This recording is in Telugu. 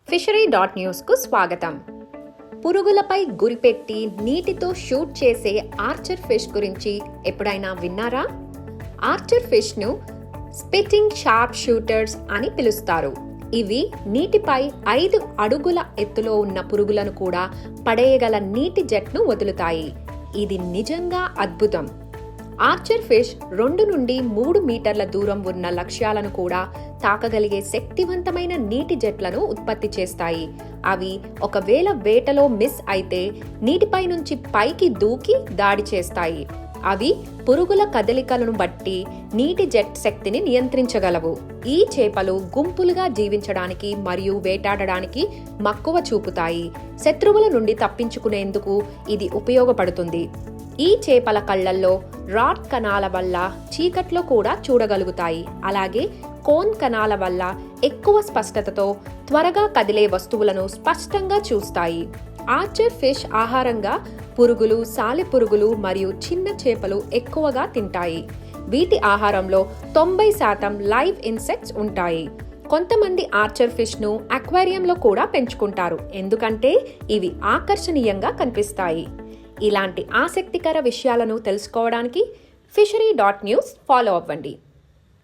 fishery.news కు స్వాగతం. పురుగులపై గురిపెట్టి నీటితో షూట్ చేసే ఆర్చర్ ఫిష్ గురించి ఎప్పుడైనా విన్నారా? ఆర్చర్ ఫిష్ ను స్పిట్టింగ్ షార్ప్ షూటర్స్ అని పిలుస్తారు. ఇవి నీటిపై 5 అడుగుల ఎత్తులో ఉన్న పురుగులను కూడా పడేయగల నీటి జెట్ను వదులుతాయి. ఇది నిజంగా అద్భుతం. ఆర్చర్ ఫిష్ 2 నుండి 3 మీటర్ల దూరం ఉన్న లక్ష్యాలను కూడా తాకగలిగే శక్తివంతమైన నీటి జెట్లను ఉత్పత్తి చేస్తాయి. అవి ఒకవేళ వేటలో మిస్ అయితే నీటిపై నుంచి పైకి దూకి దాడి చేస్తాయి. అవి పురుగుల కదలికలను బట్టి నీటి జెట్ శక్తిని నియంత్రించగలవు. ఈ చేపలు గుంపులుగా జీవించడానికి మరియు వేటాడడానికి మక్కువ చూపుతాయి. శత్రువుల నుండి తప్పించుకునేందుకు ఇది ఉపయోగపడుతుంది. ఈ చేపల కళ్ళల్లో రాడ్ కణాల వల్ల చీకట్లో కూడా చూడగలుగుతాయి. అలాగే కోన్ కణాల వల్ల ఎక్కువ స్పష్టతతో త్వరగా కదిలే వస్తువులను స్పష్టంగా చూస్తాయి. ఆర్చర్ ఫిష్ ఆహారంగా పురుగులు, సాలెపురుగులు మరియు చిన్న చేపలు ఎక్కువగా తింటాయి. వీటి ఆహారంలో 90% లైవ్ ఇన్సెక్ట్స్ ఉంటాయి. కొంతమంది ఆర్చర్ ఫిష్ ను అక్వేరియంలో కూడా పెంచుకుంటారు, ఎందుకంటే ఇవి ఆకర్షణీయంగా కనిపిస్తాయి. ఇలాంటి ఆసక్తికర విషయాలను తెలుసుకోవడానికి fishery.news ఫాలో అవ్వండి.